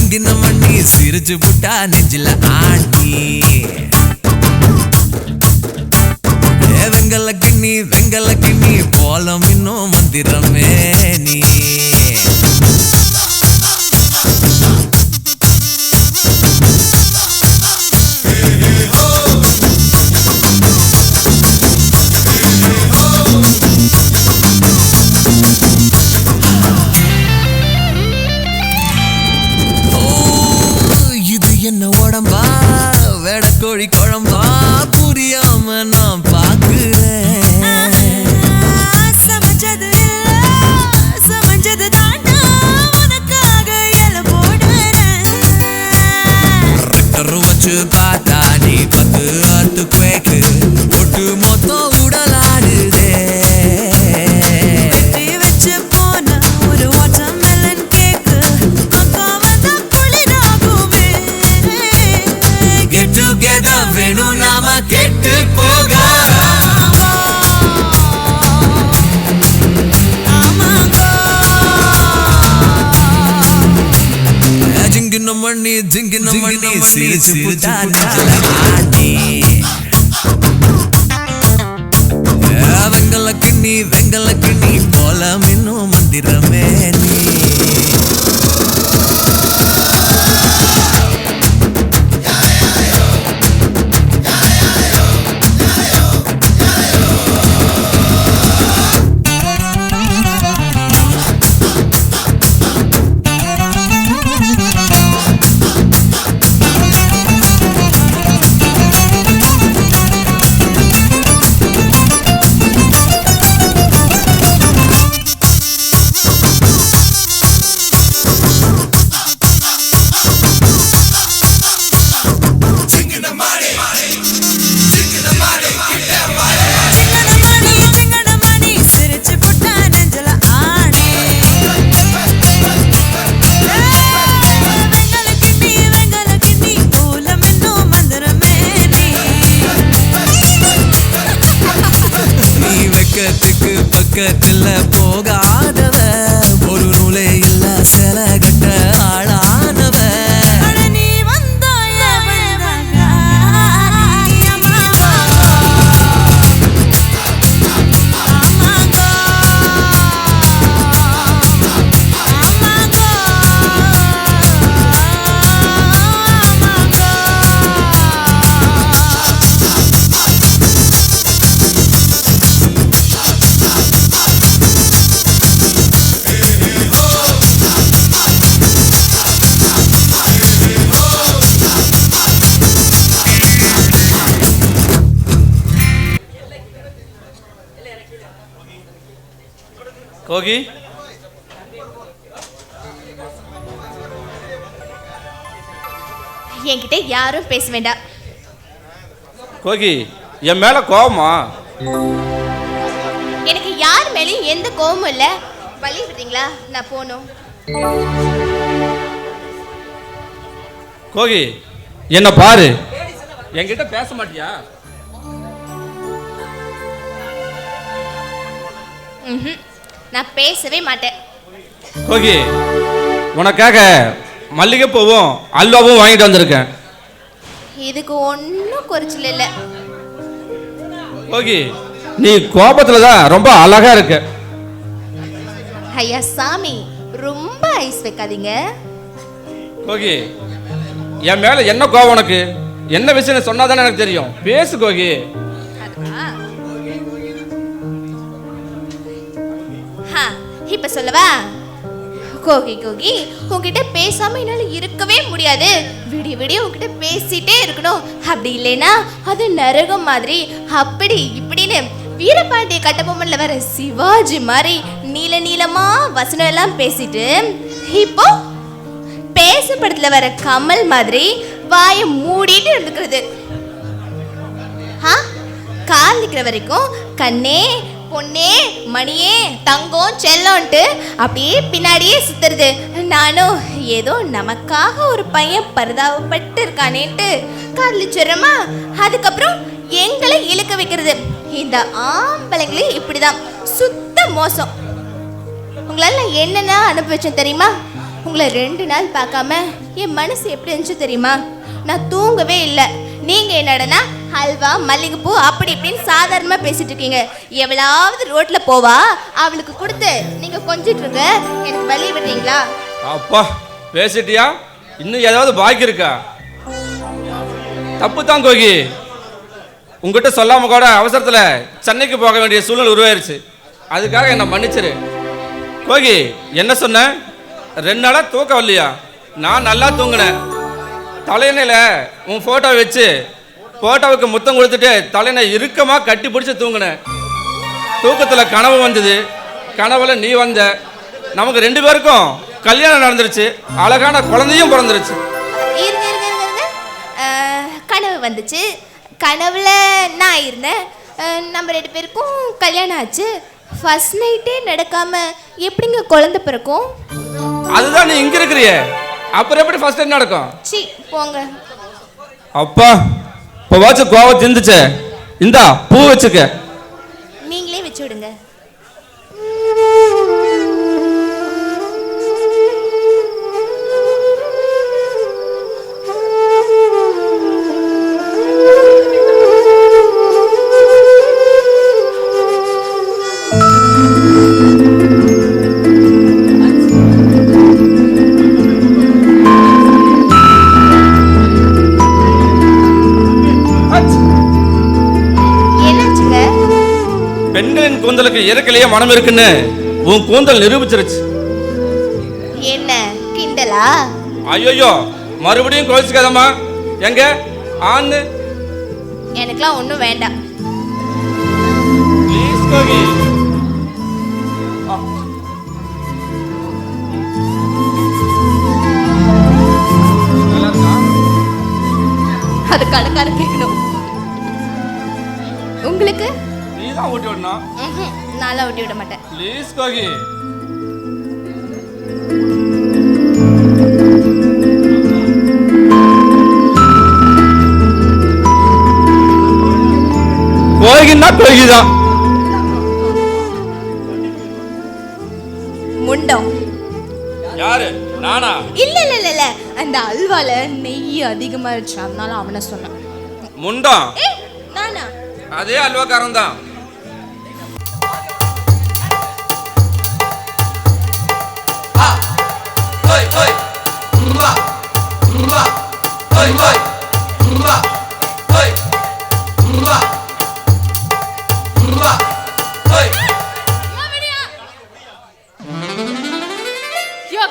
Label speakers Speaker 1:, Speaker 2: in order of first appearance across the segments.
Speaker 1: ஜிங்கின மண்ணி சிரிச்சு புட்டா நெஞ்சில ஆண்டி வெங்கல கிண்ணி போலம் இன்னும் மந்திரமே நீ கோழி குழம்பா புரியாம நான் பாக்குறேன்
Speaker 2: சமைச்சது தாண்டா உனக்காக எல போடுறேன்
Speaker 1: வச்சு பார்த்தா நீ பத்து அத்து குவேக்கு ஒட்டு மொத்தம் உடலாடுதே
Speaker 2: வெட்டி வச்சு போன ஒரு வாட்டர் மெலன் கேக்கு அக்கா வந்தா குளிராகுமே
Speaker 1: Get together வேணும் நாம கெட்டு போக ஜிங்கின மண்ணி சிரிச்சு புட்டா நெஞ்சில ஆண்டி வெங்கல கிண்ணி போலம் இன்னும் மந்திரமே நீ பக்கத்துல போகாதவ ஒரு நூலே இல்ல சில கட்ட ஆளானவ
Speaker 2: நீ வந்தாய
Speaker 3: கோகி
Speaker 4: என்கிட்ட யாரும் பேச வேண்டாம்.
Speaker 3: கோகி என் மேல கோவமா?
Speaker 4: எனக்கு யார் மேலேயும் எந்த கோவமும் இல்லை. வழி விடுறீங்களா? நான் போகணும்.
Speaker 3: கோகி என்ன பாரு, என்கிட்ட பேச மாட்டியா?
Speaker 4: நான் பேசவே மாட்டேன்.
Speaker 3: கோகி உனக்காக மல்லிகை பூவும் அல்வாவும் வாங்கிட்டு வந்திருக்கேன்.
Speaker 4: இதுக்கு ஒன்றும் குறைச்சல் இல்லை.
Speaker 3: கோகி நீ கோபத்துல தான் ரொம்ப அழகா இருக்க.
Speaker 4: ஐயா சாமி ரொம்ப ஐஸ் வைக்காதீங்க.
Speaker 3: கோகி என் மேல என்ன கோபம் உனக்கு? என்ன விஷயம் சொன்னாதானே எனக்கு தெரியும். பேசு கோகி.
Speaker 4: இப்ப சொல்லவா? கோகி கோகி உங்ககிட்ட பேசாம என்னால இருக்கவே முடியாது. விடிய விடிய உங்ககிட்ட பேசிட்டே இருக்கணும். அப்படி இல்லைன்னா அது நரகம் மாதிரி அப்படி இப்படின்னு வீரபாண்டிய கட்டபொம்மன்ல வர சிவாஜி மாதிரி நீல நீளமா வசனம் எல்லாம் பேசிட்டு இப்போ பேச படத்துல வர கமல் மாதிரி வாயை மூடிட்டு இருக்கிறது. கால் நிக்கிற வரைக்கும் கண்ணே பொண்ணே மணியே தங்கம் செல்லோன்ட்டு அப்படியே பின்னாடியே சுத்துறது. நானும் ஏதோ நமக்காக ஒரு பையன் பரிதாபப்பட்டு இருக்கானேன்ட்டு காதலிச்சிடுறோமா, அதுக்கப்புறம் எங்களை இழுக்க வைக்கிறது. இந்த ஆம்பளைங்களே இப்படிதான் சுத்த மோசம். உங்களால என்னென்ன அனுப்பி வச்சேன் தெரியுமா? உங்களை 2 நாள் பார்க்காம என் மனசு எப்படி இருந்துச்சு தெரியுமா? நான் தூங்கவே இல்லை. நீங்க என்னடனா ஹல்வா மல்லிகைப்பூ அப்படி இப்படின்னு சாதாரணமாக பேசிட்டு இருக்கீங்க. எவ்வளவு ரோட்ல போவா அவளுக்கு கொடுத்து நீங்க கொஞ்சிட்டு இருங்க. எனக்கு வழி விடுறீங்களா?
Speaker 3: அப்பா பேசிட்டியா? இன்னும் ஏதாவது பாக்கி இருக்கா? தப்பு தான் கோகி, உங்ககிட்ட சொல்லாம கூட அவசரத்தில் சென்னைக்கு போக வேண்டிய சூழ்நிலை உருவாயிருச்சு. அதுக்காக என்னை மன்னிச்சிரு. கோகி என்ன சொன்ன? 2 நாளா தூக்கம் வரலையா? நான் நல்லா தூங்கினேன். தலையணையில் உன் ஃபோட்டோவை வச்சு ஃபோட்டோவுக்கு முத்தம் கொடுத்துட்டு தலையணை இறுக்கமாக கட்டி பிடிச்சி தூங்கினேன். தூக்கத்தில் கனவு வந்தது. கனவுல நீ வந்த. நமக்கு 2 பேருக்கும் கல்யாணம் நடந்துருச்சு. அழகான குழந்தையும் பிறந்துருச்சு.
Speaker 4: கனவு வந்துச்சு. கனவுல நான் இருந்தேன். நம்ம 2 பேருக்கும் கல்யாணம் ஆச்சு. ஃபர்ஸ்ட் நைட்டே நடக்காம எப்படிங்க குழந்தை பிறக்கும்?
Speaker 3: அதுதான் நீ இங்க இருக்கிறியே, அப்புறம் எப்படி ஃபர்ஸ்ட் டைம் நடக்கும்?
Speaker 4: சி போங்க.
Speaker 3: அப்பா இப்போ வாட்ச கோவம் திந்துச்சே. இந்தா பூ வச்சுக்க.
Speaker 4: நீங்களே வச்சு விடுங்க.
Speaker 3: பெண்களின் கூந்தலுக்கு இறக்கலையே மனம் இருக்குன்னு உன் கூந்தல் நிரூபிச்சிருச்சு.
Speaker 4: என்ன கிண்டலா?
Speaker 3: ஐயோ மறுபடியும் கோவிச்சுக்காதம்மா. எங்க ஆன்னு?
Speaker 4: எனக்குலாம் ஒன்றும் வேண்டாம்.
Speaker 3: ப்ளீஸ் கோகி.
Speaker 4: அது கணக்கார கேட்கணும். உங்களுக்கு
Speaker 3: நீதான் ஊட்டி விடணும்.
Speaker 4: நான்லாம் ஊட்டி விட மாட்டேன்.
Speaker 3: ப்ளீஸ் கோகி. கோகின்னா கோகிதான்.
Speaker 4: முண்டம்.
Speaker 3: யாரு? நானா?
Speaker 4: இல்ல இல்ல இல்ல இல்ல, அந்த அல்வால நெய் அதிகமா இருந்துச்சு, அதனால அவனை சொன்னான்.
Speaker 3: முண்டம்?
Speaker 4: நானா?
Speaker 3: அதே அல்வாக்காரன் தான்.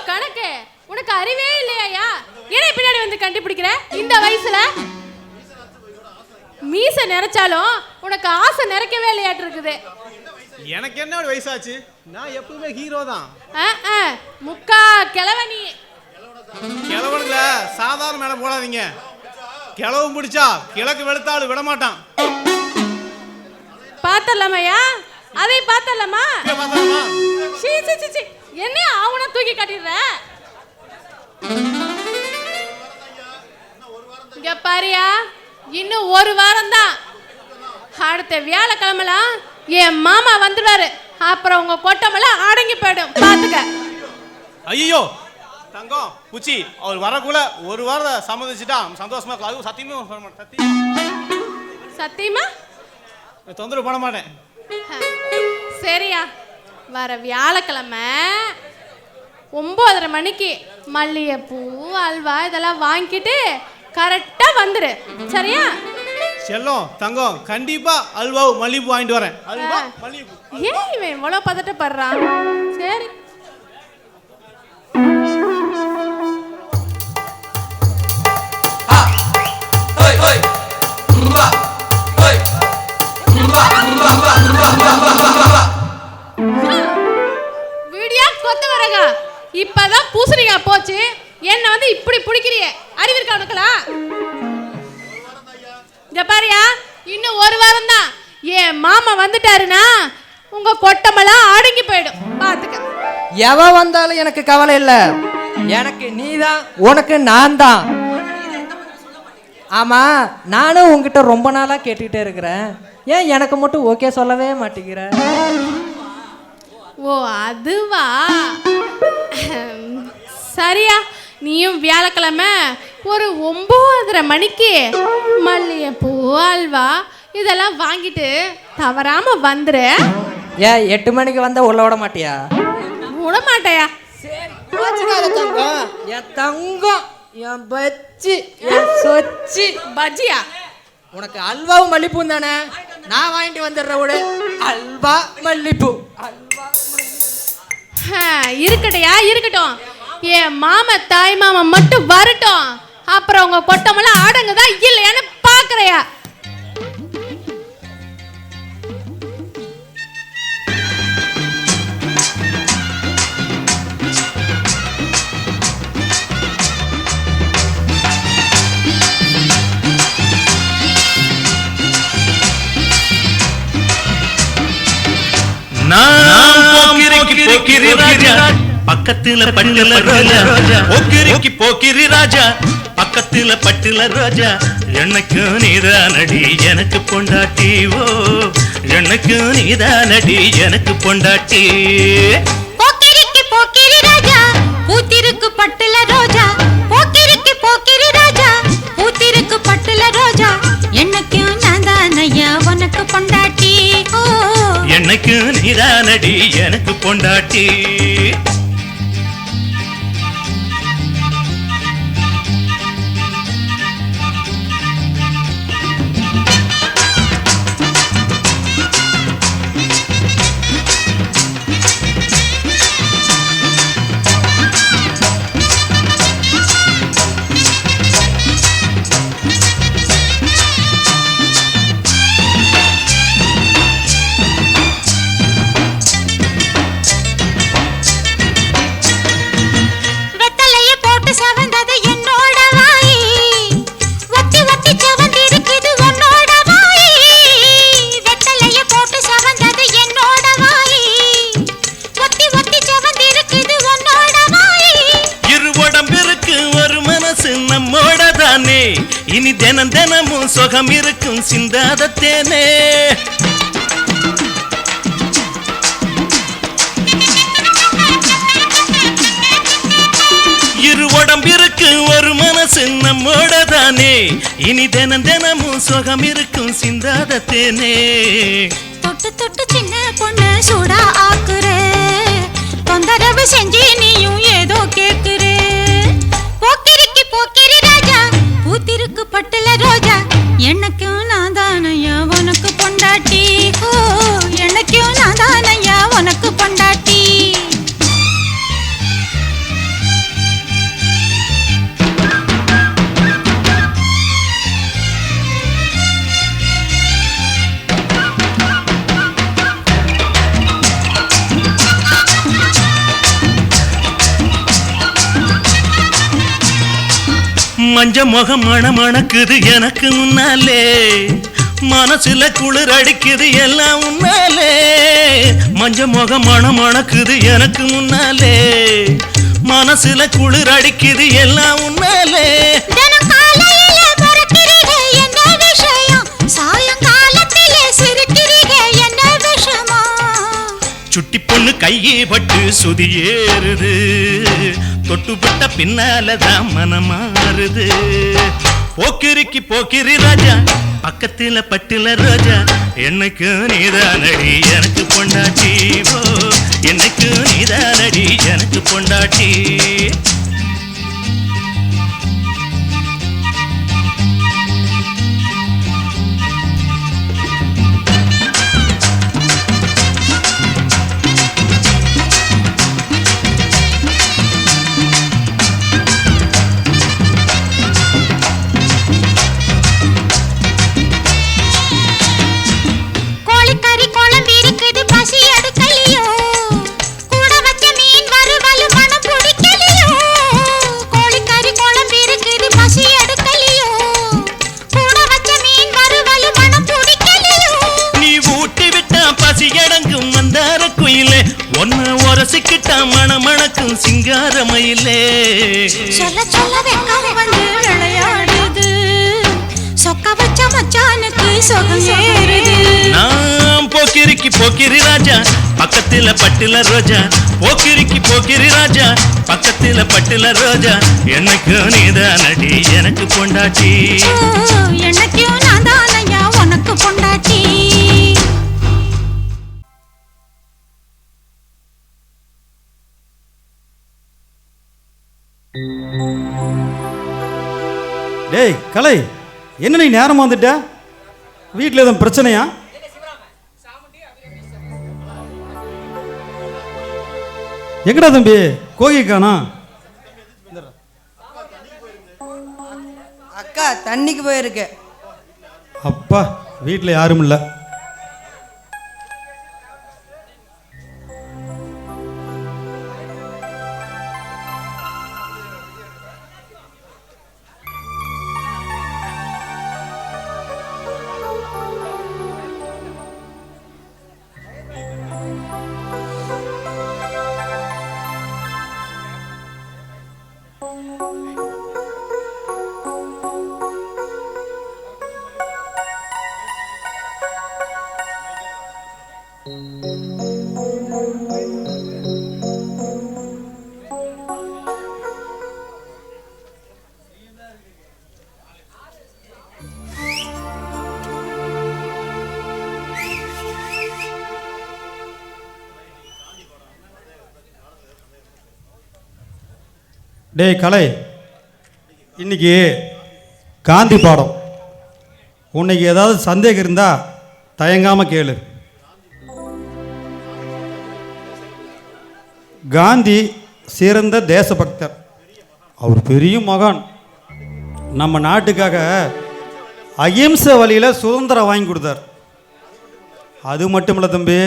Speaker 5: கணக்கு உனக்கு அறிவே இல்லையா? ஏன் பின்னாடி வந்து கண்டுபிடிக்கிற இந்த வயசுல? மீசை நிறைச்சாலும் உனக்கு ஆசை நிறைக்கவே இல்லையாட்டு இருக்குது.
Speaker 6: எனக்கு என்ன ஒரு வயசாச்சு? நான் எப்பவுமே ஹீரோ தான்.
Speaker 5: முக்கா கிழவனி.
Speaker 6: கிழவனுங்கள சாதாரண மேல போடாதீங்க. கிழவு முடிச்சா கிழக்கு வெளுத்தாலும் விட மாட்டான்.
Speaker 5: பார்த்தலாமையா? அதை பார்த்தலாமா? என்ன அவனை தூக்கி காட்டிடுற? இங்க பாரியா, இன்னும் 1 வாரம் தான். அடுத்த வியாழக்கிழமெல்லாம் என் மாமா வந்துடுவாரு. அப்புறம் உங்க கொட்டமெல்லாம் அடங்கி போயிடும், பாத்துக்க.
Speaker 6: ஐயோ தங்கம் புச்சி, அவர் வரக்குள்ள 1 வாரம் சம்மதிச்சுட்டா சந்தோஷமா இருக்கலாம். அதுவும்
Speaker 5: சத்தியமா
Speaker 6: தொந்தரவு பண்ண மாட்டேன்.
Speaker 5: சரியா, வர வியாழக்கிழமை 9:30 மணிக்கு மல்லிகைப்பூ அல்வா இதெல்லாம் வாங்கிட்டு கரெக்டா வந்துரு, சரியா?
Speaker 6: செல்லம் தங்கம் கண்டிப்பா அல்வாவும் மல்லிகைப்பூ வாங்கிட்டு வரேன். அல்வா மல்லிகைப்பூ.
Speaker 5: ஏன் இவன் இவ்வளவு பதட்டப்படுறான்? சரி. வீடியோ கொத்து வரங்க. இப்பதான் பூசணிக்காய் போச்சு, என்ன வந்து இப்படி பிடிக்கிறியே? அறிவு இருக்கா உனக்குலாம்? இங்க பாரியா, இன்னும் 1 வாரம் தான். என் மாமா வந்துட்டாருன்னா உங்க கொட்டமெல்லாம் அடங்கி போயிடும், பாத்துக்க.
Speaker 7: எவ வந்தாலும் எனக்கு கவலை இல்லை. எனக்கு நீதான், உனக்கு நான் தான். ஆமா, நானும் உங்ககிட்ட ரொம்ப நாளா கேட்டுக்கிட்டே இருக்கிறேன். ஏன் எனக்கு மட்டும் ஓகே சொல்லவே மாட்டேங்கிற?
Speaker 5: ஓ அதுவா? சரி சரியா? நீயும் வியாழக்கிழமை ஒரு 9:30 மணிக்கு மல்லிகைப்பூ அல்வா இதெல்லாம் வாங்கிட்டு தவறாம வந்துரு.
Speaker 7: ஏன் 8 மணிக்கு வந்தா உள்ள விட மாட்டியா?
Speaker 5: விட மாட்டேயா?
Speaker 7: என் தங்கம், என் பச்சி, என் சொச்சி.
Speaker 5: பஜ்ஜியா?
Speaker 7: உனக்கு அல்வாவும் மல்லிப்பூ தானே, நான் வாங்கிட்டு வந்துடுற விடு. அல்வா மல்லிப்பூ, அல்வா
Speaker 5: இருக்கட்டையா, இருக்கட்டும். என் மாமா தாய் மாமா மட்டும் வரட்டும், அப்புறம் உங்க கொட்டமெல்லாம் ஆடங்குதா இல்லையான்னு பாக்குறையா?
Speaker 8: போக்கிரி ராஜா பக்கத்துல பட்டுல ரோஜா, போக்கிரி ராஜா பக்கத்துல பட்டுல ரோஜா, எனக்கு நீதானடி எனக்கு பொண்டாட்டி, ஓ எனக்கு நீதானடி எனக்கு பொண்டாட்டி.
Speaker 2: போக்கிரி ராஜா பூத்திருக்கு பட்டுல ரோஜா, போக்கிரி ராஜா பூத்திருக்கு பட்டுல ரோஜா, எனக்கு நான் தானையா உனக்கு பொண்டாட்டி, ஓ
Speaker 8: எனக்கு நீதானடி எனக்கு பொண்டாட்டி. இனி தினம் தினமும் சுகம் இருக்கும் சிந்தாத தேனே. இரு உடம்பிருக்கு ஒரு மனசு நம்மோட தானே, இனி தினம் தினமும் சுகம் இருக்கும் சிந்தாத தேனே.
Speaker 2: தொட்டு தொட்டு சின்ன பொண்ணு சூடா ஆக்குற, தொந்தரவு செஞ்சு நீயும் ஏதோ கேக்குற. போக்கிரி ராஜா பூத்திருக்கு பட்டுல ரோஜா, எனக்கும் நான் தானையா உனக்கு பொண்டாட்டி, ஓ எனக்கும் நான் தானையா உனக்கு பொண்டாட்டி.
Speaker 8: மஞ்ச முகம் மணக்குது எனக்கு முன்னாலே, மனசுல குளிர் அடிக்குது எல்லாம் உன்னாலே. மஞ்ச முகம் மணக்குது எனக்கு முன்னாலே, மனசுல குளிர் அடிக்குது எல்லாம் உன்னாலே. சுட்டி பொண்ணு கையே பட்டு சுதியேறுது, தொட்டுப்பட்ட பின்னாலதான் மனமாறுது. போக்கிரி ராஜா பக்கத்துல பட்டுல ரோஜா, எனக்கு நீதானடி எனக்கு பொண்டாட்டி, ஓ எனக்கு நீதானடி எனக்கு பொண்டாட்டி. மணமணக்கும் சிங்காரமயிலே
Speaker 2: சொல்ல சொல்ல வெக்கம் வந்து விளையாடுது, சொக்க வச்ச மச்சானுக்கு சொகம் ஏறுது.
Speaker 8: நான் போக்கிரிக்கு போக்கிரி ராஜா பக்கத்துல பட்டுல ரோஜா போக்கிரிக்கு போக்கிரி ராஜா பக்கத்துல பட்டுல ரோஜா எனக்கு நீதானடி எனக்கு பொண்டாட்டி
Speaker 2: எனக்கும் நான் தானையா உனக்கு பொண்டாட்டி.
Speaker 9: டேய் கலை, என்ன நீ நேரமா வந்துட்ட? வீட்டில் எதுவும் பிரச்சனையா? எங்கடா தம்பி கோகி காணோம்?
Speaker 7: அக்கா தண்ணிக்கு போயிருக்கு.
Speaker 9: அப்பா வீட்டில் யாரும் இல்லை. டேய் கலை, இன்னைக்கு காந்தி பாடம். உன்னைக்கு ஏதாவது சந்தேகம் இருந்தால் தயங்காமல் கேளு. காந்தி சிறந்த தேசபக்தர். அவர் பெரிய மகான். நம்ம நாட்டுக்காக அகிம்சை வழியில் சுதந்திரம் வாங்கி கொடுத்தார். அது மட்டும் இல்லை தம்பி,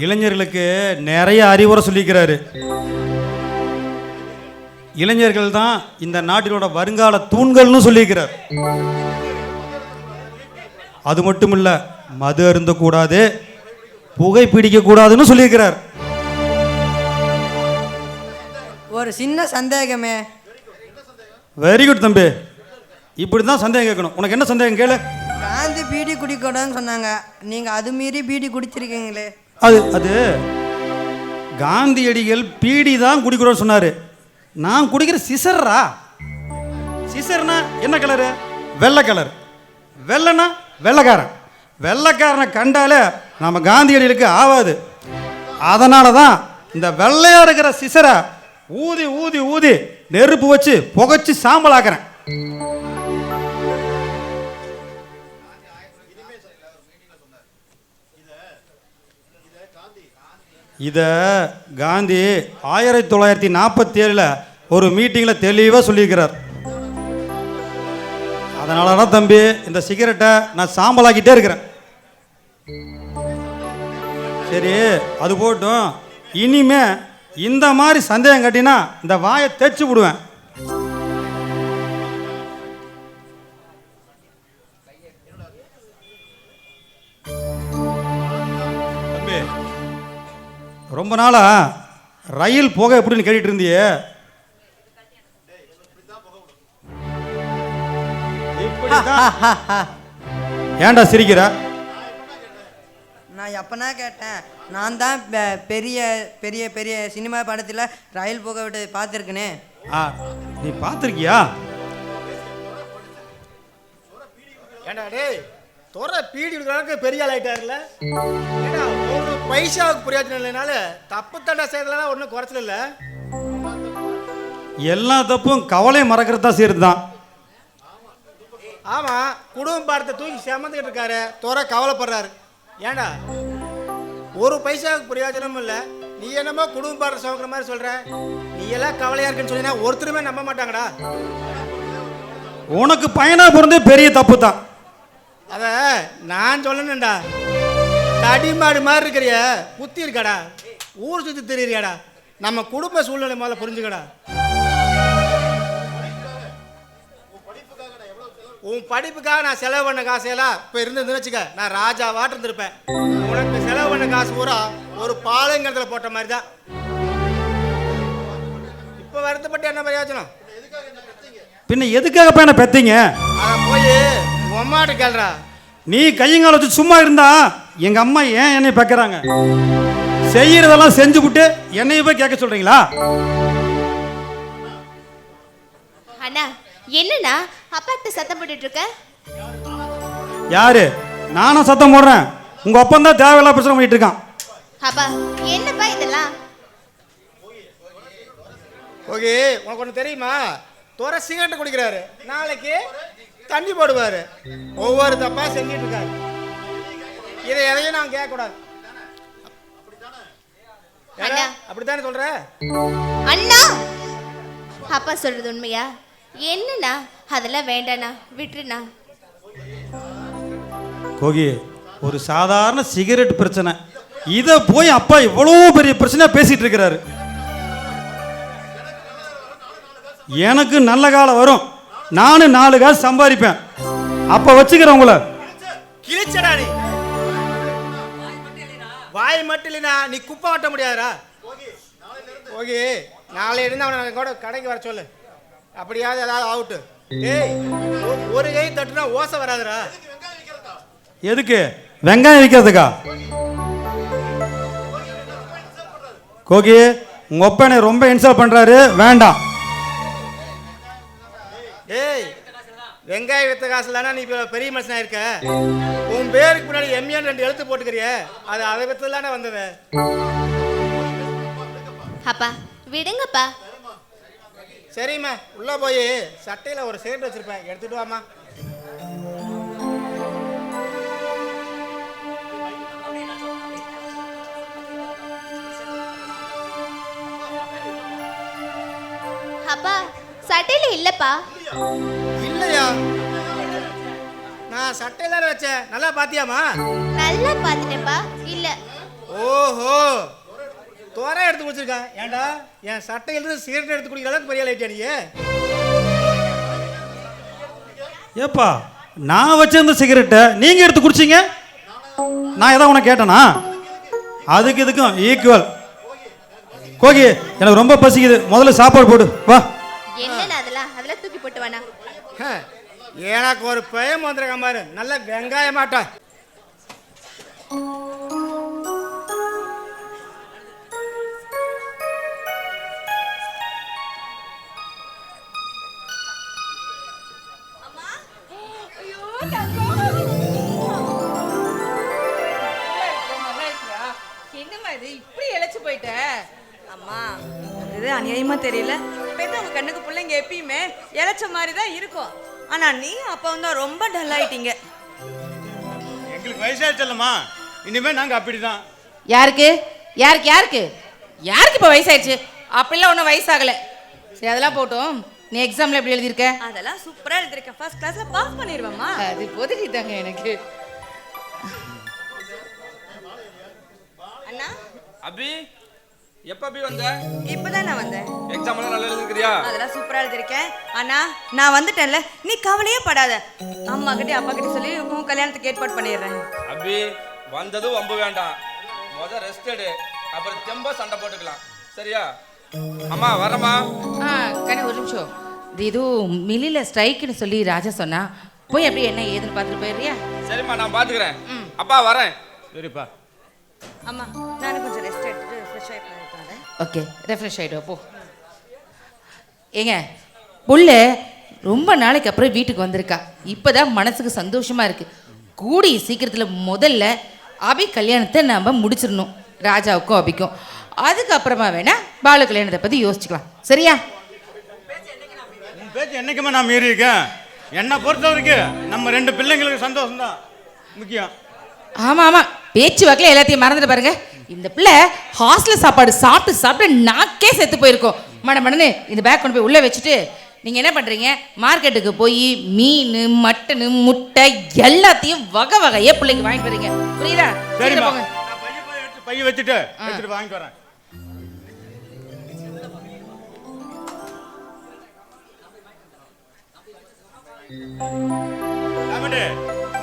Speaker 9: இளைஞர்களுக்கு நிறைய அறிவுரை சொல்லிக்கிறாரு. இளைஞர்கள் தான் இந்த நாட்டினோட வருங்கால தூண்கள்னு சொல்லியிருக்கிறார். அது மட்டும் இல்லை, மது அருந்தக்கூடாது, புகை பிடிக்கக்கூடாதுன்னு சொல்லியிருக்கிறார்.
Speaker 7: ஒரு சின்ன சந்தேகமே.
Speaker 9: வெரி குட் தம்பி, இப்படி தான் சந்தேகம் கேட்கணும். உனக்கு என்ன சந்தேகம் கேளு.
Speaker 7: காந்தி பீடி குடிக்கூடாதுன்னு சொன்னாங்க, நீங்கள் அது மீறி பீடி குடிச்சிருக்கீங்களே.
Speaker 9: அது காந்தியடிகள் பீடி தான் குடிக்கிறோன்னு சொன்னார். நான் குடிக்கிற சிசர்ரா. சிசர்னா என்ன கலரு? வெள்ளை கலர். வெள்ளைனா வெள்ளைக்காரன். வெள்ளைக்காரனை கண்டாலே நம்ம காந்தியடிகளுக்கு ஆகாது. அதனால தான் இந்த வெள்ளையா இருக்கிற சிசரை ஊதி ஊதி ஊதி நெருப்பு வச்சு புகைச்சி சாம்பல் ஆக்குறேன். இதை காந்தி 1947 ஒரு மீட்டிங்கில் தெளிவாக சொல்லியிருக்கிறார். அதனால தான் தம்பி இந்த சிகரெட்டை நான் சாம்பலாக்கிட்டே இருக்கிறேன். சரி, அது போட்டும். இனிமே இந்த மாதிரி சந்தேகம் கட்டினா இந்த வாயை தேய்ச்சி விடுவேன். தம்பி, ரொம்ப நாளா ரயில் போக எப்படின்னு கேட்டுட்டு இருந்தியே. ஏன்டா சிரிக்கிற?
Speaker 7: நான் எப்பனா கேட்டேன். நான் தான் பெரிய பெரிய பெரிய சினிமா படத்தில் ரயில் போக விட்டு பார்த்துருக்கேனே.
Speaker 9: நீ பார்த்துருக்கியா?
Speaker 6: ஏண்டா டேய், தோற பீடி கொடுக்குறாங்க பெரிய ஆள் ஆயிட்டாருல. ஏண்டா ஒரு பைசாவுக்கு பிரயோஜனம் இல்லைனால தப்பு தண்டை செய்யறதுலாம் ஒன்றும் குறைச்சல இல்லை.
Speaker 9: எல்லா தப்பும் கவலை மறக்கிறது தான் செய்யறது தான்.
Speaker 6: ஆமாம், குடும்ப பாடத்தை தூக்கி செமந்துக்கிட்டு இருக்காரு, தோற கவலைப்படுறாரு. ஏண்டா ஒரு பைசாவுக்கு பிரயோஜனமும் இல்லை, நீ என்னமோ குடும்ப பாடத்தை சுமக்கிற மாதிரி சொல்ற. நீ எல்லாம் கவலையா இருக்குன்னு சொன்னா ஒருத்தருமே நம்ப மாட்டாங்கடா.
Speaker 9: உனக்கு பையனா பிறந்தே பெரிய தப்பு தான்.
Speaker 6: அத நான் சொல்லணும்டா. தடிமாடு மாதிரி இருக்கிறிய, புத்தி இருக்காடா, ஊர் சுற்றி தெரியுறியாடா. நம்ம குடும்ப சூழ்நிலை முதல்ல புரிஞ்சுக்கடா. உன் படிப்புக்காக நான் செலவு பண்ண காசையெல்லாம் இப்போ இருந்துன்னு வச்சுக்க, நான் ராஜா வாட்டு இருந்திருப்பேன். உனக்கு செலவு பண்ண காசு பூரா ஒரு பாலங்கிறதுல போட்ட மாதிரி தான். இப்போ வருத்தப்பட்டு என்ன பிரயோஜனம்?
Speaker 9: பின்ன எதுக்காக பையனை பெத்தீங்க?
Speaker 6: அதை போய் உம்மாட்டு கேள்றா.
Speaker 9: நீ கையங்கால வச்சு சும்மா இருந்தா எங்க அம்மா ஏன் என்னை பார்க்கறாங்க? செய்யறதெல்லாம் செஞ்சுவிட்டு என்னைய போய் கேட்க சொல்றீங்களா?
Speaker 4: அண்ணா என்னண்ணா அப்பாட்ட சத்தம் போட்டுட்டு இருக்க?
Speaker 9: யாரு? நானும் சத்தம் போடுறேன். உங்க அப்பன் தான் தேவையில்லா பிரச்சனை பண்ணிட்டு இருக்கான்.
Speaker 4: அப்பா என்னப்பா இதெல்லாம்?
Speaker 6: ஓகே, உனக்கு ஒன்று தெரியுமா? துறை சிகரெட் குடிக்கிறாரு, நாளைக்கு தண்ணி போடுவாரு. ஒவ்வொரு தப்பா செஞ்சிட்டு இருக்காரு. இதை எதையும் நான் கேட்கக்கூடாது. அப்படித்தானே சொல்ற?
Speaker 4: அண்ணா அப்பா சொல்றது உண்மையா? என்னண்ணா அதெல்லாம் வேண்டாண்ணா, விட்டுருண்ணா.
Speaker 9: கோகி, ஒரு சாதாரண சிகரெட் பிரச்சனை, இதை போய் அப்பா இவ்வளோ பெரிய பிரச்சனை பேசிட்டு இருக்கிறாரு. எனக்கு நல்ல காலம் வரும், நானும் 4 காசு சம்பாதிப்பேன், அப்ப வச்சுக்கிறேன் உங்களை.
Speaker 6: கிழிச்சடா நீ. வாய் மட்டும் இல்லைனா நீ குப்பை ஓட்ட முடியாதா? ஓகே, நாளை இருந்து அவனை கூட கடைக்கு வர சொல்லு. அப்படியாவது ஏதாவது ஆகட்டும். ஏய், ஒரு கை தட்டுனா ஓசை வராதுடா.
Speaker 9: எதுக்கு? வெங்காயம் விற்கிறதுக்கா? கோகி, உங்க ஒப்பனை ரொம்ப இன்சல்ட் பண்றாரு, வேண்டாம்.
Speaker 6: ஏய், வெங்காயம் வித்த காசுல நீ இப்போ பெரிய மனுஷனா இருக்க. உன் பேருக்கு முன்னாடி எம்ஏன்னு 2 எழுத்து போட்டுக்கிறிய, அது அதை வித்துலானே வந்தது.
Speaker 4: அப்பா விடுங்கப்பா.
Speaker 6: சரிம்மா, உள்ள போய் சட்டையில ஒரு சிகரெட் வச்சிருப்பேன், எடுத்துட்டு வாமா.
Speaker 4: அப்பா சட்டையில இல்லப்பா.
Speaker 6: இல்லையா? நான் சட்டையில வச்சேன், நல்லா பாத்தியாமா?
Speaker 4: நல்லா பாத்துட்டேப்பா. இல்ல.
Speaker 6: ஓஹோ, தோரை எடுத்து குடிச்சிருக்கேன். ஏண்டா என் சட்டையிலிருந்து சிகரெட் எடுத்து குடிக்கிற அளவுக்கு பெரிய லைட்டியா நீ?
Speaker 9: ஏப்பா, நான் வச்சிருந்த சிகரெட்டை நீங்க எடுத்து குடிச்சீங்க, நான் ஏதாவது உனக்கு கேட்டேனா? அதுக்கு இதுக்கும் ஈக்குவல். கோகி, எனக்கு ரொம்ப பசிக்குது, முதல்ல சாப்பாடு போடு வா.
Speaker 4: என்னண்ணா அதெல்லாம் அதெல்லாம் தூக்கி போட்டு வேணா.
Speaker 6: எனக்கு ஒரு பயம் வந்துருக்க மாதிரி நல்ல வெங்காயமாட்டா.
Speaker 10: என்னம்மா இது இப்படி இழைச்சு போயிட்ட? அம்மா இது அநியாயமா தெரியல. பெத்தவங்க கண்ணுக்கு பிள்ளைங்க எப்பயுமே இழைச்ச மாதிரி தான் இருக்கும். ஆனா நீ அப்ப வந்து ரொம்ப டல் ஆயிட்டீங்க.
Speaker 6: எங்களுக்கு வயசாயிடுச்சல்லம்மா, இனிமே நாங்க அப்படிதான்.
Speaker 11: யாருக்கு யாருக்கு யாருக்கு யாருக்கு இப்போ வயசாயிடுச்சு? அப்படிலாம் ஒன்றும் வயசாகல. சரி, அதெல்லாம் போட்டோம். நீ எக்ஸாம்ல எப்படி எழுதியிருக்க?
Speaker 10: அதெல்லாம் சூப்பரா எழுதிருக்கேன். ஃபர்ஸ்ட் கிளாஸ்ல பாஸ் பண்ணிடுவேம்மா.
Speaker 11: அது போதுக்கு தாங்க எனக்கு.
Speaker 10: அண்ணா
Speaker 3: அபி, எப்ப அபி வந்த?
Speaker 10: இப்பதான் நான் வந்தேன்.
Speaker 3: எக்ஸாம் எல்லாம் நல்லா எழுதிருக்கியா?
Speaker 10: அதெல்லாம் சூப்பரா எழுதிருக்கேன். அண்ணா நான் வந்துட்டேன்ல, நீ கவலையே படாத. அம்மா கிட்ட அப்பா கிட்ட சொல்லி உன் கல்யாணத்துக்கு ஏற்பாடு பண்ணிடுறேன்.
Speaker 3: அபி, வந்ததும் வம்பு வேண்டாம், முத ரெஸ்ட் எடு, அப்புறம் தெம்ப சண்டை போட்டுக்கலாம், சரியா? அம்மா வரமா?
Speaker 11: கண்ணே ஒரு நிமிஷம். இது எதுவும் மில்லில ஸ்ட்ரைக்குன்னு சொல்லி ராஜா சொன்னா, போய் அப்படியே என்ன ஏதுன்னு பார்த்துட்டு போயிடுறியா?
Speaker 3: சரிம்மா, நான் பார்த்துக்கிறேன். அப்பா வரேன். சரிப்பா.
Speaker 10: அம்மா நானும் கொஞ்சம் ரெஸ்ட் எடுத்துட்டு ஃப்ரெஷ் ஆகி போகிறேன்.
Speaker 11: ஓகே, ரெஃப்ரெஷ் ஆகிடும் போ. ஏங்க, புள்ள ரொம்ப நாளைக்கு அப்புறம் வீட்டுக்கு வந்திருக்கா. இப்போதான் மனசுக்கு சந்தோஷமா இருக்கு. கூடிய சீக்கிரத்தில் முதல்ல அபி கல்யாணத்தை நாம் முடிச்சிடணும், ராஜாவுக்கும் அபிக்கும். அதுக்கப்புறமா வேணா பாலு கல்யாணத்தை பற்றி யோசிச்சுக்கலாம், சரியா?
Speaker 9: உன் பேச்சு என்னைக்குமே நான் மீறி இருக்கேன். என்னை பொறுத்தவரைக்கும் நம்ம 2 பிள்ளைங்களுக்கு சந்தோஷம் தான் முக்கியம்.
Speaker 11: ஆமாம் ஆமாம், பேச்சு வாக்கில் எல்லாத்தையும் மறந்துட்டு பாருங்க. இந்த பிள்ளை ஹாஸ்டல் சாப்பாடு சாப்பிட்டு சாப்பிட்டு நாக்கே செத்து போயிருக்கோம். மடன்னு இந்த பேக் கொண்டு போய் உள்ளே வச்சுட்டு நீங்கள் என்ன பண்ணுறீங்க, மார்க்கெட்டுக்கு போய் மீன் மட்டனு முட்டை எல்லாத்தையும் வகை வகையே பிள்ளைக்கு வாங்கிட்டு வரீங்க, புரியுதா?
Speaker 9: சரி
Speaker 11: போங்க.
Speaker 9: பைய வச்சுட்டு வாங்கிட்டு வரேன்.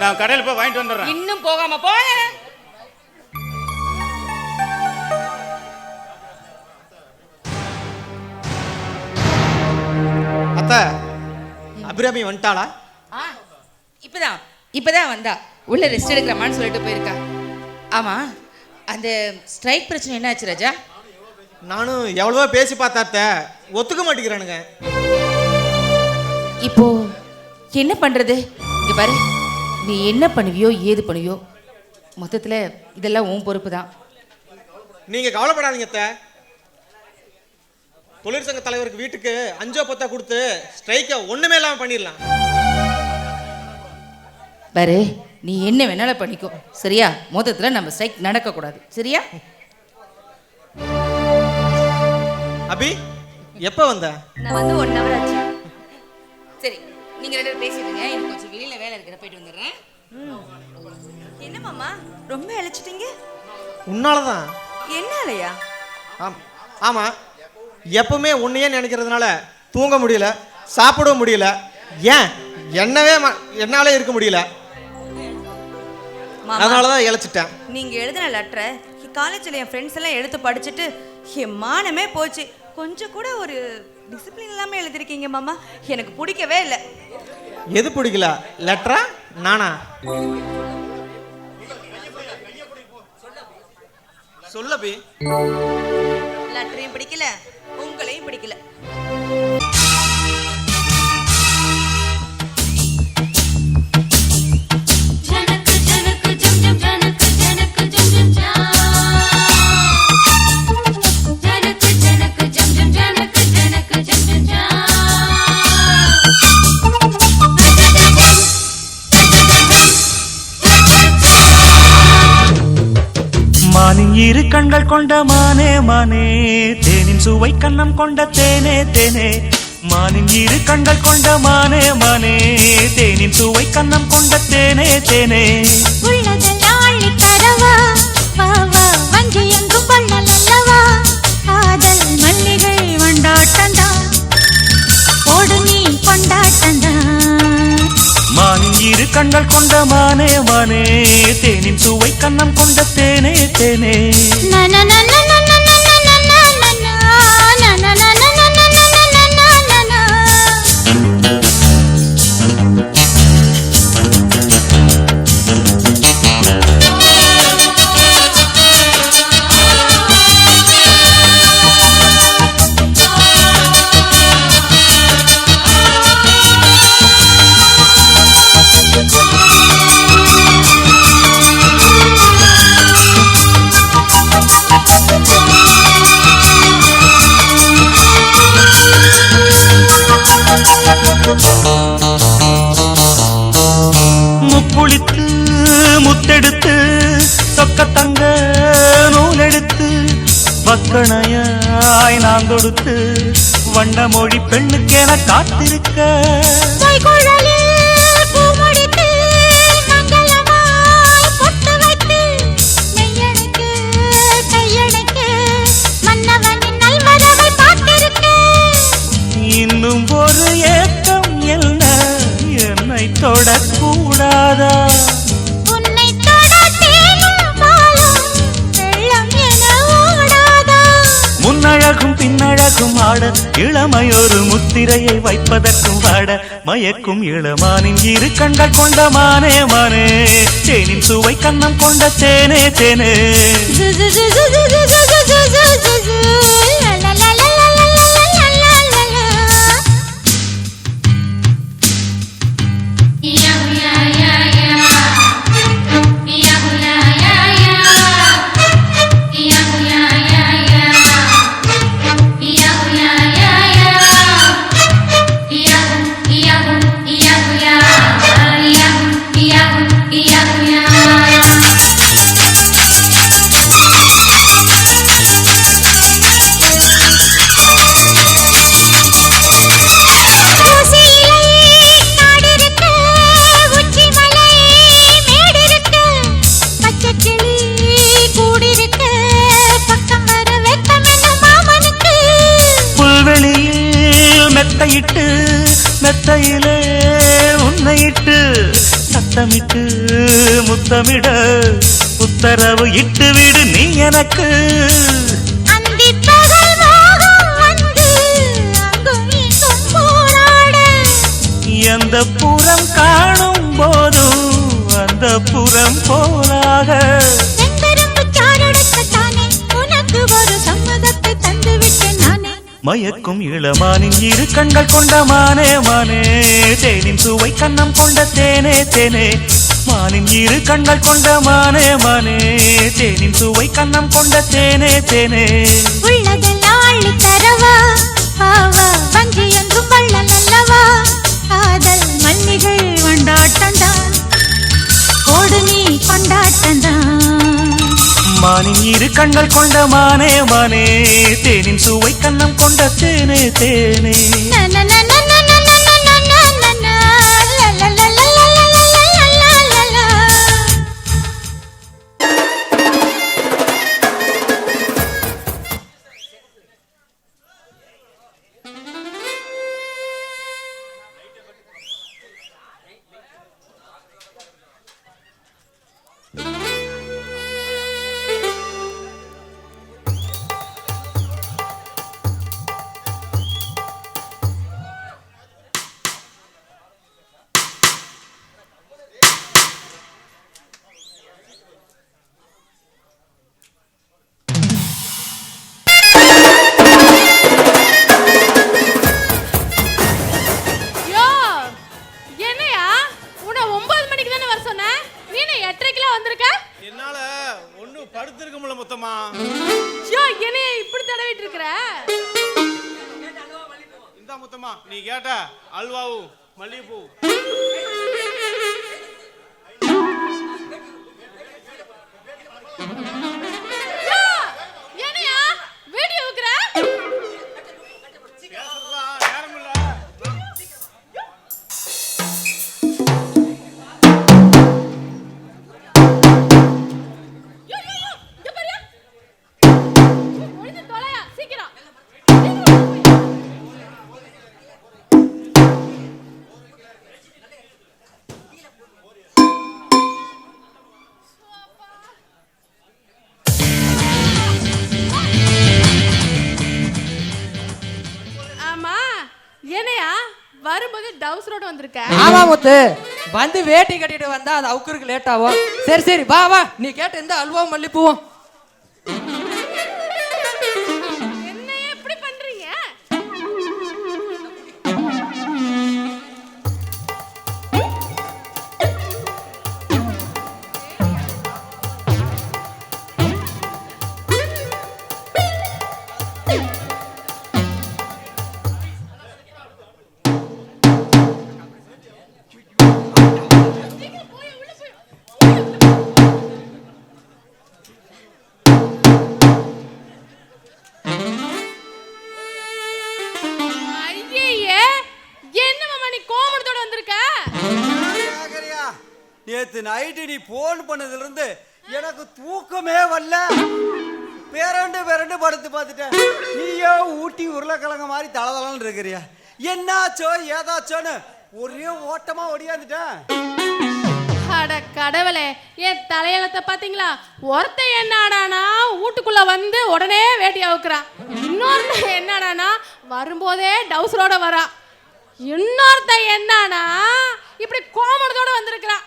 Speaker 9: நான் கடையில் போய் வாங்கிட்டு வந்துடுறேன்.
Speaker 11: இன்னும் போகாம போங்க.
Speaker 6: அத்தை, அபிராமி வந்துட்டாளா?
Speaker 11: இப்பதான் வந்தா உள்ள ரெஸ்ட் எடுக்கிறமான்னு சொல்லிட்டு போயிருக்கா. ஆமா, அந்த ஸ்ட்ரைக் பிரச்சனை என்ன ஆச்சு ராஜா?
Speaker 6: நானும் எவ்வளவோ பேசி பார்த்தாத்த ஒத்துக்க மாட்டேங்கிறானுங்க.
Speaker 11: இப்போ என்ன பண்றது? இங்க பாரு, நீ என்ன பண்ணுவியோ ஏது பண்ணுவியோ மொத்தத்துல இதெல்லாம் உன் பொறுப்பு தான்.
Speaker 6: நீங்க கவலைப்படாதீங்க அத்தை. தொழிற்சங்க தலைவருக்கு வீட்டுக்கு 5-10 கொடுத்து ஸ்ட்ரைக்கை ஒண்ணுமே இல்லாம பண்ணிடலாம்.
Speaker 11: பாரு, நீ என்ன வேணாலும் பண்ணிக்கோ சரியா? மொத்தத்துல நம்ம ஸ்ட்ரைக் நடக்க கூடாது சரியா?
Speaker 6: அபி எப்ப வந்த?
Speaker 10: நான் வந்து 1 hour ஆச்சு.
Speaker 11: சரி, நீங்க 2 பேரும் பேசிடுங்க. எனக்கு கொஞ்சம் வெளியில வேலை இருக்கிற போயிட்டு வந்துடுறேன்.
Speaker 10: என்ன மாமா ரொம்ப இழைச்சிட்டீங்க?
Speaker 6: உன்னாலதான்.
Speaker 10: என்னாலயா?
Speaker 6: ஆமா, எப்பவுமே உன்னையே நினைக்கிறதுனால தூங்க முடியல, சாப்பிட முடியல, ஏன் என்னாலே இருக்க முடியல. அதனாலதான் இழைச்சிட்டேன்.
Speaker 10: நீங்க எழுதின லெட்டரை காலேஜில் என் ஃப்ரெண்ட்ஸ் எல்லாம் எடுத்து படிச்சுட்டு என் மானமே போச்சு. கொஞ்சம் கூட ஒரு டிசிப்ளின் இல்லாமல் எழுதிருக்கீங்க மாமா. எனக்கு பிடிக்கவே இல்லை.
Speaker 6: எது பிடிக்கல? லெட்டரா நானா? சொல்லபி.
Speaker 10: லெட்டரையும் பிடிக்கல, உங்களையும் பிடிக்கல.
Speaker 8: மானின் இரு கண்கள் கொண்ட மானே மானே, தேனின் சுவை கண்ணம் கொண்ட தேனே தேனே. மானின் இரு கண்கள் கொண்ட மானே மானே, தேனின் சுவை கண்ணம் கொண்ட தேனே தேனே.
Speaker 2: உள்ளதெல்லாம் அள்ளி தரவா, வா வா வஞ்சி எங்கும் கொள்ளல் அல்லவா. காதல் மல்லிகை வண்டாட்டந்தா, போடு நீ கொண்டாட்டந்தா.
Speaker 8: மானின் இரு கண்கள் கொண்ட மானே மானே, தேனின் சுவை கண்ணம் கொண்ட தேனே தேனே. முப்புளித்து முத்தெடுத்து சொக்க தங்க நூலெடுத்து வக்கணையாய் நான் கொடுத்து வண்ண மொழி பெண்ணுக்கென காத்திருக்க. இன்னும் ஒரு ஏக்கம் என்ன, என்னை தொடக்கூடாதா?
Speaker 2: உன்னை தொட தேனும் பாலும் வெள்ளம் என ஓடாதா?
Speaker 8: முன்னழகும் பின்னழகும் ஆட, இளமையொரு முத்திரையை வைப்பதற்கும் வாட, மயக்கும் இளமானின் இரு கண்கள் கொண்ட மானே மானே, தேனின் சுவை கண்ணம் கொண்ட தேனே தேனே. மெத்தையிட்டு மெத்தையிலே உன்னையிட்டு சத்தமிட்டு முத்தமிட உத்தரவு இட்டு விடு நீ எனக்கு. எந்த புறம் காணும் போது புறம் போலாக
Speaker 2: செந்தரும்பு சாரெடுக்கத்தானே உனக்கு ஒரு சம்மதத்தை தந்து விட்டேன் நானே.
Speaker 8: மயக்கும் இளமானின் இரு கண்கள் கொண்ட மானே மானே தேனின் சுவை கண்ணம் கொண்ட தேனே தேனே மானின் இரு கண்கள் கொண்ட மானே மானே தேனின் சுவை கண்ணம் கொண்ட தேனே தேனே
Speaker 2: உள்ளதெல்லாம் அள்ளி தரவா ஆவா வஞ்சி என்றும் வள்ளல் அல்லவா காதல் மல்லிகள் கொண்டாட்டந்தான் கோடு நீ கொண்டாட்டந்தான்.
Speaker 8: மானின் இரு கண்கள் கொண்ட மானே மானே தேனின் சுவை கண்ணம் கொண்ட தேனே தேனே
Speaker 5: யோ என்னையா உன்னை 9 மணிக்கு தானே வர சொன்னேன், நீ என்ன 8:30 வந்திருக்க?
Speaker 6: என்னால ஒன்றும் படுத்திருக்க முடியல மொத்தமா.
Speaker 5: யோ என்னைய இப்படி தடவிட்டு இருக்கிற?
Speaker 6: இந்த மொத்தமா நீ கேட்ட அல்வாவும் மல்லிகைப்பூ.
Speaker 5: யோ என்னையா வீடியோ வைக்கிற?
Speaker 6: பேசுறதா நேரம் இல்ல.
Speaker 5: யோ யோ யோ இங்க பாரு. ஒளிந்து தொலையா சீக்கிரம். ஆமா என்னையா வரும்போது டவுசரோட வந்திருக்க?
Speaker 7: ஆமா முத்து, வந்து வேட்டி கட்டிட்டு வந்தா அது அவுக்குறதுக்கு லேட் ஆகும். சரி சரி வா வா, நீ கேட்ட இந்த அல்வாவும் மல்லிப்பூவும்.
Speaker 5: என்னைய இப்படி பண்றீங்க? ஐயே என்ன மாமா நீ கோமணத்தோட வந்திருக்க?
Speaker 12: நேத்து நைட்டு நீ போன் பண்ணதுல இருந்து எனக்கு தூக்கமே வரல. பேரண்டு படுத்து பார்த்துட்டேன். நீயோ ஊட்டி உருளைக்கிழங்கு மாதிரி தளதளன்னு இருக்கிறியா. என்னாச்சோ ஏதாச்சோன்னு ஒரே ஓட்டமா ஒடியாந்துட்டேன்.
Speaker 5: அட கடவுளே, என் தலையெழுத்த பாத்தீங்களா? ஒருத்தன் என்னடானா வீட்டுக்குள்ள வந்து உடனே வேட்டி அவுக்குறான், இன்னொருத்தன் என்னடானா வரும்போதே டவுசரோட வரா, இன்னொருத்தன் என்னன்னா இப்படி கோமணத்தோட வந்திருக்கிறான்.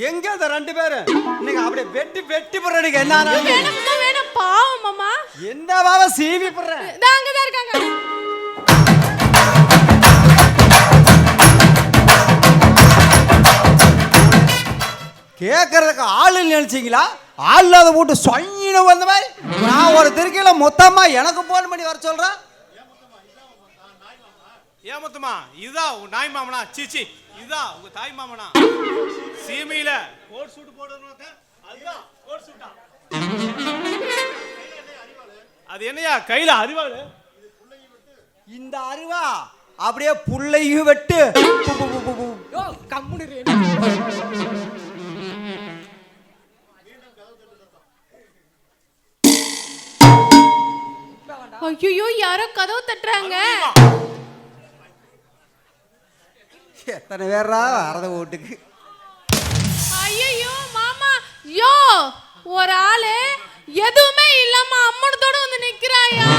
Speaker 12: எங்க அந்த ரெண்டு பேரும் இன்னைக்கு அப்படியே வெட்டி போறதுக்கு என்ன
Speaker 5: வேணும் பாவம் மாமா.
Speaker 12: என்ன பாவ சீவி போடுறேன்.
Speaker 5: அங்கதான் இருக்காங்க.
Speaker 12: கேட்கறதுக்கு ஆள் நினைச்சீங்களா? ஆள் இல்லாத போட்டு சொன்னு வந்த மாதிரி நான் ஒரு திருக்கையில மொத்தமா எனக்கு போன் பண்ணி வர சொல்றேன்.
Speaker 6: ஏன் மொத்தமா இதுதான் உங்க நாய் மாமனா? சீச்சி இதுதான் உங்க தாய் மாமனா? சீமையில கோட் சூட் போடுறவங்க அதுதான் கோட் சூட்டா? அது என்னையா கையில அரிவாள்?
Speaker 12: இந்த அருவா அப்படியே புள்ளையும் வெட்டு.
Speaker 5: ஐயோ யாரோ கதவு தட்டுறாங்க.
Speaker 12: எத்தனை பேரா வரத வீட்டுக்கு?
Speaker 5: ஐயோ மாமா, யோ ஒரு ஆளு எதுவுமே இல்லாம அம்மனத்தோட வந்து நிக்கிறாயா?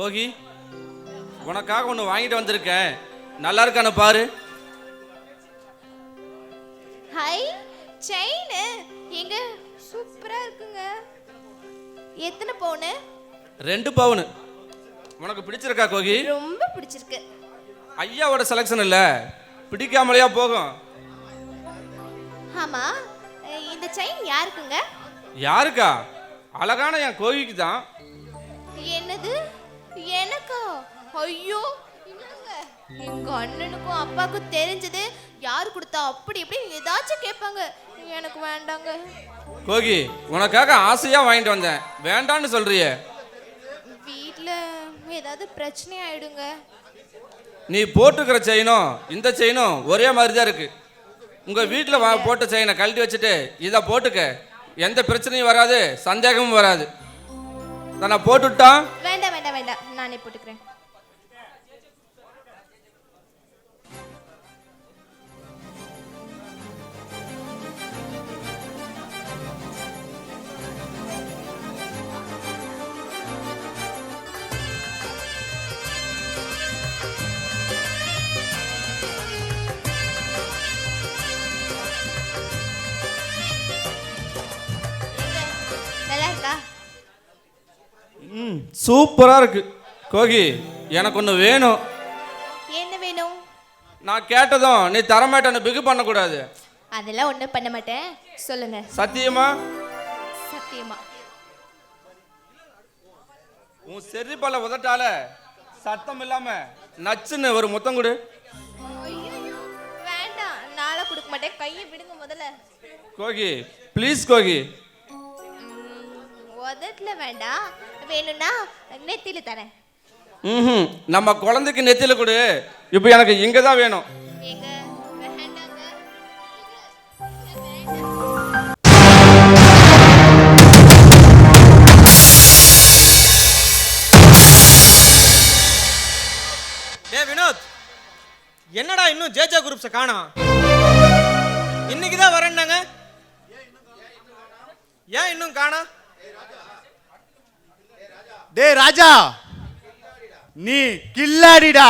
Speaker 3: கோகி, உனக்காக ஒன்று வாங்கிட்டு வந்திருக்கேன், நல்லா இருக்கானு பாரு.
Speaker 4: ஹாய், செயின் எங்க சூப்பரா இருக்குங்க. எத்தனை பவுனு?
Speaker 3: 2 பவுன். உனக்கு பிடிச்சிருக்கா கோகி?
Speaker 4: ரொம்ப பிடிச்சிருக்கு.
Speaker 3: ஐயாவோட செலக்ஷன் இல்ல, பிடிக்காமலையா போகும்.
Speaker 4: ஆமா, இந்த செயின் யாருக்குங்க?
Speaker 3: யாருக்கா? அழகான என் கோகிக்கு தான்.
Speaker 4: என்னது, எனக்கா? ஐயோ இல்லங்க, எங்க அண்ணனுக்கும் அப்பாவுக்கும் தெரிஞ்சது யாரு கொடுத்தா அப்படி இப்படி ஏதாச்சும் கேட்பாங்க. எனக்கு வேண்டாங்க.
Speaker 3: கோகி, உனக்காக ஆசையா வாங்கிட்டு வந்தேன், வேண்டான்னு சொல்றியே.
Speaker 4: வீட்ல ஏதாவது பிரச்சனை ஆயிடுங்க.
Speaker 3: நீ போட்டுக்கிற செயினும் இந்த செயினும் ஒரே மாதிரி தான் இருக்கு. உங்க வீட்டில் போட்ட செயினை கழட்டி வச்சுட்டு இதை போட்டுக்க, எந்த பிரச்சனையும் வராது, சந்தேகமும் வராது. நான் போட்டுட்டா?
Speaker 4: வேண்டாம் வேண்டாம் வேண்டாம், நானே போட்டுக்கிறேன். நல்லா இருக்கா?
Speaker 3: சூப்பரா இருக்கு. கோகி, எனக்கு ஒன்று வேணும்.
Speaker 4: என்ன வேணும்?
Speaker 3: நான் கேட்டதும் நீ தரமாட்டேன்னு பிகு பண்ணக்கூடாது.
Speaker 4: அதெல்லாம் ஒன்றும் பண்ண மாட்டேன், சொல்லுங்க.
Speaker 3: சத்தியமா?
Speaker 4: சத்தியமா.
Speaker 3: உன் செரிப்பால உதட்டால சத்தம் இல்லாம நச்சுன்னு ஒரு முத்தம் கொடு.
Speaker 4: ஐயோ வேண்டாம், நாளை கொடுக்க மாட்டேன், கையை விடுங்க முதல்ல.
Speaker 3: கோகி ப்ளீஸ் கோகி.
Speaker 4: உதட்டுல வேண்டாம், வேணும்னா நெத்தியில தரேன்.
Speaker 3: நம்ம குழந்தைக்கு நெத்தியில கொடு. இப்போ எனக்கு இங்க தான் வேணும்.
Speaker 4: எங்க வேண்டாங்க.
Speaker 6: வினோத், என்னடா இன்னும் ஜேஜா குரூப்ஸை காணோம்? இன்னைக்கு தான் வரேன்னாங்க, ஏன் இன்னும் காணோம்?
Speaker 12: டேய் ராஜா, நீ கில்லாடிடா.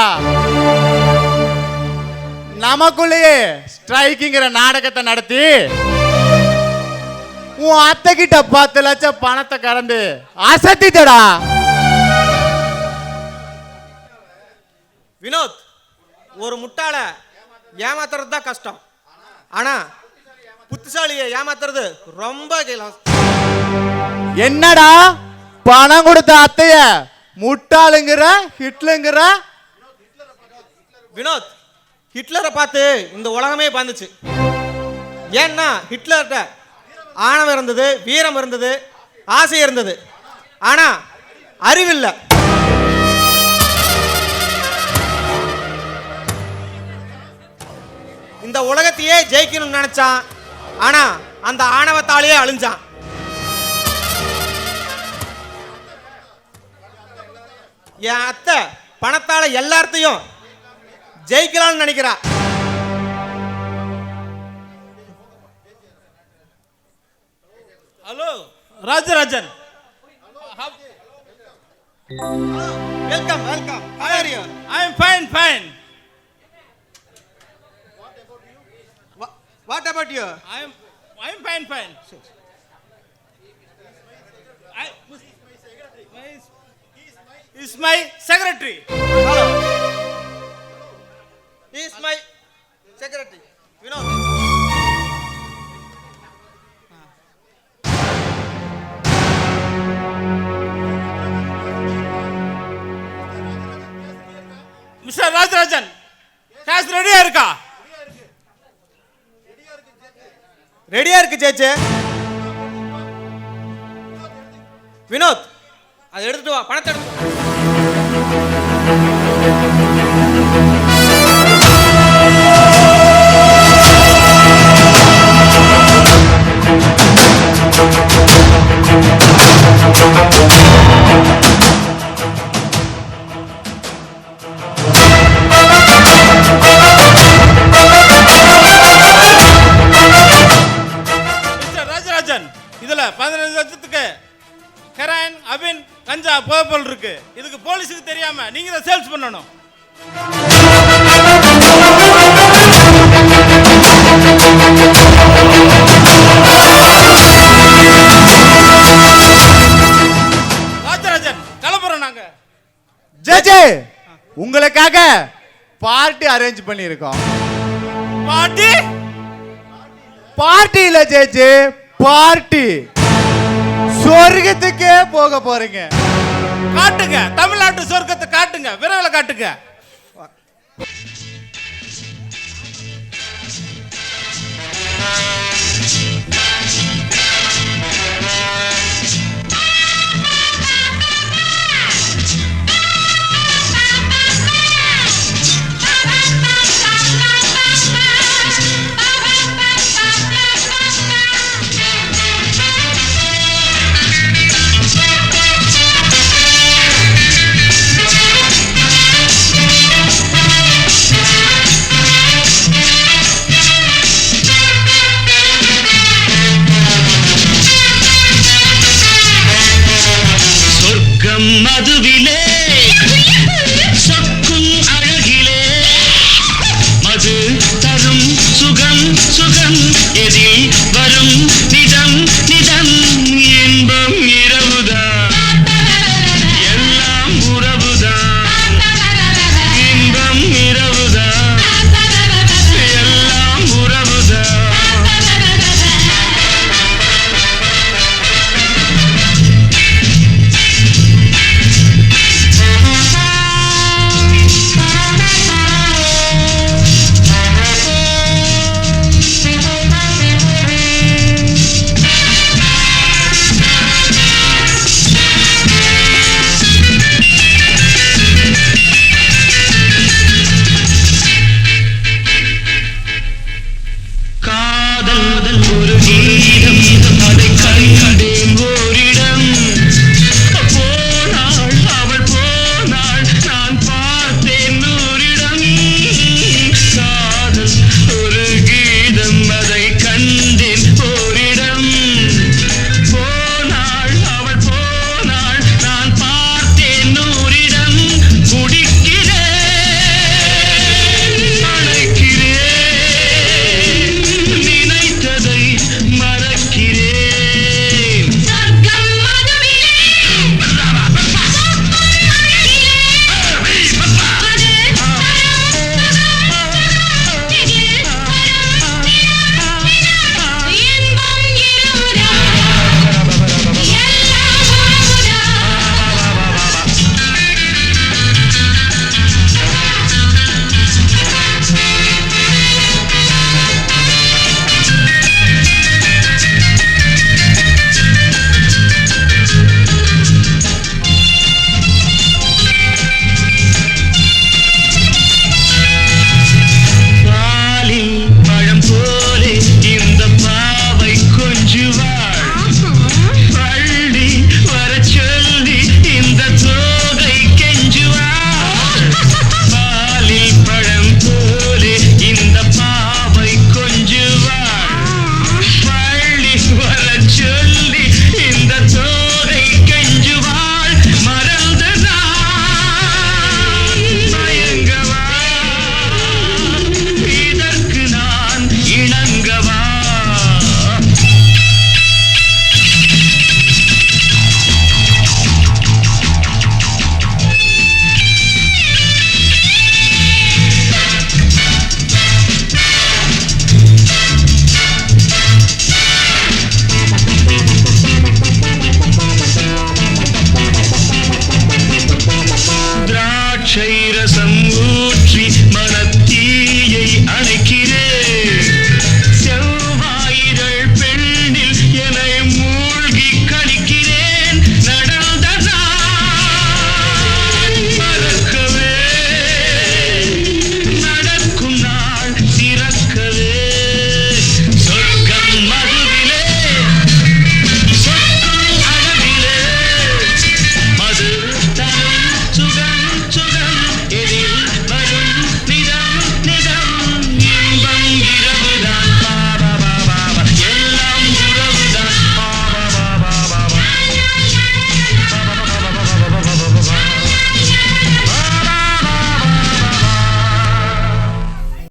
Speaker 12: நமக்குள்ளேயே ஸ்ட்ரைக்குங்கிற நாடகத்தை நடத்தி உன் அத்தை கிட்ட 10 லட்சம் பணத்தை கறந்து அசத்திட்டடா.
Speaker 6: வினோத், ஒரு முட்டாள ஏமாத்துறது தான் கஷ்டம், ஆனா புத்திசாலியை ஏமாத்துறது ரொம்ப கஷ்டம்.
Speaker 12: என்னடா பணம் கொடுத்த அத்தைய முட்டாளுங்கிற ஹிட்லுங்கிற?
Speaker 6: வினோத், ஹிட்லரை பார்த்து இந்த உலகமே பாந்துச்சு. ஏன்னா ஹிட்லர்கிட்ட ஆணவம் இருந்தது, வீரம் இருந்தது, ஆசை இருந்தது, ஆனா அறிவில்லை. இந்த உலகத்தையே ஜெயிக்கணும்னு நினைச்சான், ஆனா அந்த ஆணவத்தாலேயே அழிஞ்சான். என் அத்தை பணத்தால எல்லாத்தையும் ஜெயிக்கலாம்னு நினைக்கிறா.
Speaker 8: Hello Rajarajan.
Speaker 6: Welcome welcome. How are you?
Speaker 8: I am fine, fine.
Speaker 6: What about you?
Speaker 8: I am fine, fine. He is my secretary.
Speaker 6: Hello. He is my secretary. Vinod.
Speaker 8: Mr. Rajarajan, cash ready இருக்கா?
Speaker 6: ரெடியா இருக்கு சேச்சே. வினோத், அதை எடுத்துட்டு வா, பணத்தை எடுத்து வா.
Speaker 8: இதுல 15 லட்சத்துக்கு ஹெராயின், அபின், கஞ்சா, பர்பிள் இருக்கு. இதுக்கு போலீஸ்
Speaker 13: போலீஸுக்கு தெரியாம நீங்க தான் சேல்ஸ் பண்ணணும். ராஜராஜன் கிளம்புறோம் நாங்க.
Speaker 14: ஜெஜே உங்களுக்காக பார்ட்டி அரேஞ்ச் பண்ணியிருக்கோம்.
Speaker 13: பாட்டி
Speaker 14: பார்ட்டி இல்ல ஜெஜே, பார்ட்டி. சொர்க்கத்துக்கே போக போறீங்க.
Speaker 13: காட்டுங்க, தமிழ்நாட்டு சொர்க்கத்தை காட்டுங்க, விரைவில் காட்டுங்க.
Speaker 8: மதுவிலே சொக்கும் அழகிலே மது தரும் சுகம் சுகம் எதில்